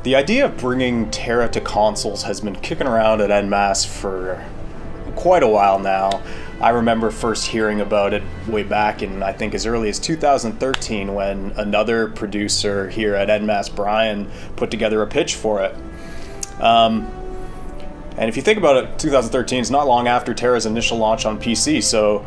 The idea of bringing TERA to consoles has been kicking around at en masse for quite a while now. I remember first hearing about it way back in, I think, as early as 2013 when another producer here at en masse, Brian, put together a pitch for it. And if you think about it, 2013 is not long after TERA's initial launch on PC, so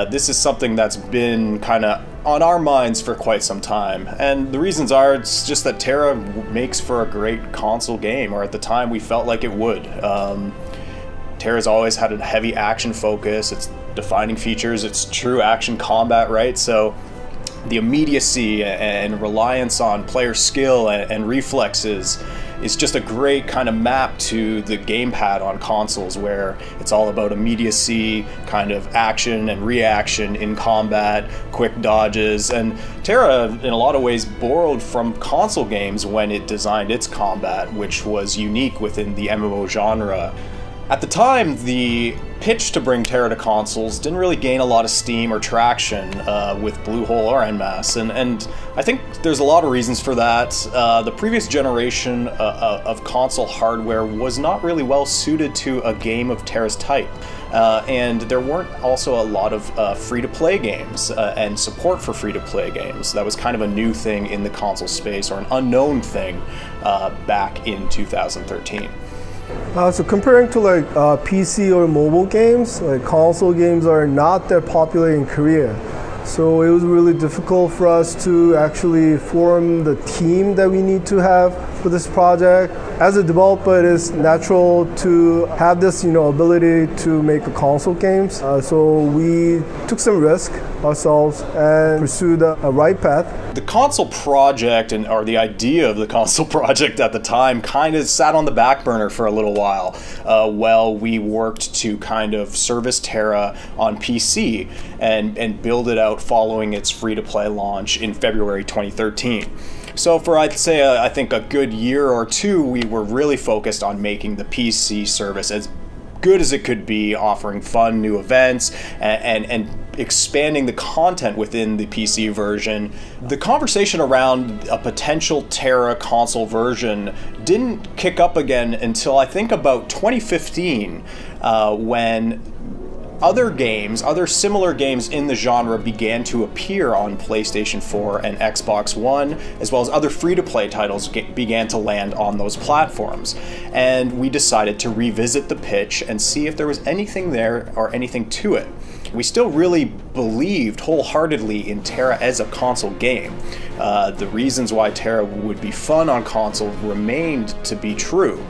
this is something that's been kind of on our minds for quite some time. And the reasons are, it's just that TERA makes for a great console game, or at the time we felt like it would. TERA's always had a heavy action focus, its defining features, it's true action combat, right? So the immediacy and reliance on player skill and reflexes is just a great kind of map to the gamepad on consoles, where it's all about immediacy, kind of action and reaction in combat, quick dodges. And TERA, in a lot of ways, borrowed from console games when it designed its combat, which was unique within the MMO genre. At the time, the pitch to bring TERA to consoles didn't really gain a lot of steam or traction with Bluehole or en masse, and I think there's a lot of reasons for that. The previous generation of console hardware was not really well suited to a game of TERA's type, and there weren't also a lot of free-to-play games and support for free-to-play games. That was kind of a new thing in the console space, or an unknown thing back in 2013. So comparing to like PC or mobile games, like console games are not that popular in Korea. So it was really difficult for us to actually form the team that we need to have for this project. As a developer, it is natural to have this, ability to make a console games. So we took some risk ourselves and pursued a right path. The console project, or the idea of the console project at the time, kind of sat on the back burner for a little while we worked to kind of service TERA on PC and build it out following its free-to-play launch in February 2013. So for, I'd say, I think a good year or two, we were really focused on making the PC service as good as it could be, offering fun new events and expanding the content within the PC version. The conversation around a potential TERA console version didn't kick up again until I think about 2015, when other similar games in the genre began to appear on PlayStation 4 and Xbox One, as well as other free-to-play titles began to land on those platforms. And we decided to revisit the pitch and see if there was anything there or anything to it. We still really believed wholeheartedly in TERA as a console game. The reasons why TERA would be fun on console remained to be true.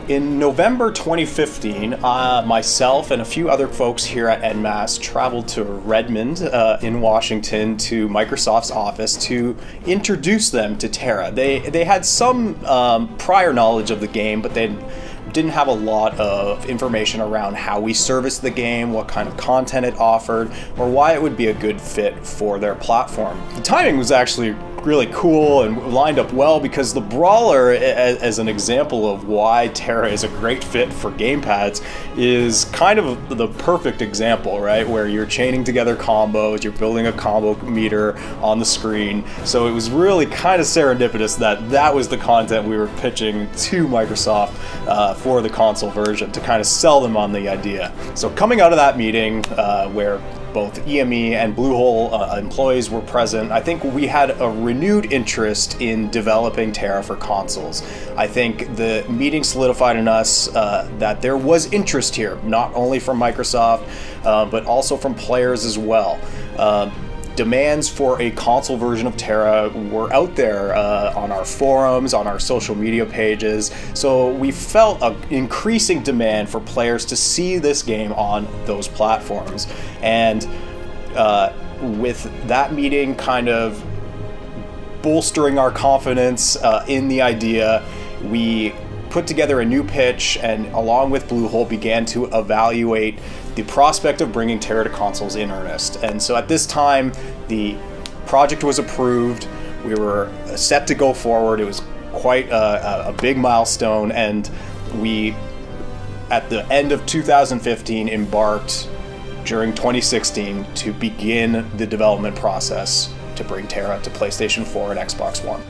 In November 2015, myself and a few other folks here at en masse traveled to Redmond in Washington to Microsoft's office to introduce them to TERA. They had some prior knowledge of the game, but they didn't have a lot of information around how we serviced the game, what kind of content it offered, or why it would be a good fit for their platform. The timing was actually really cool and lined up well, because the Brawler, as an example of why TERA is a great fit for gamepads, is kind of the perfect example, right? Where you're chaining together combos, you're building a combo meter on the screen. So it was really kind of serendipitous that was the content we were pitching to Microsoft for the console version, to kind of sell them on the idea. So coming out of that meeting, where both EME and Bluehole employees were present, I think we had a renewed interest in developing TERA for consoles. I think the meeting solidified in us that there was interest here, not only from Microsoft, but also from players as well. Demands for a console version of TERA were out there on our forums, on our social media pages, so we felt an increasing demand for players to see this game on those platforms. And with that meeting kind of bolstering our confidence in the idea, we put together a new pitch and, along with Bluehole, began to evaluate the prospect of bringing TERA to consoles in earnest. And so at this time, the project was approved. We were set to go forward. It was quite a big milestone, and we, at the end of 2015, embarked during 2016 to begin the development process to bring TERA to PlayStation 4 and Xbox One.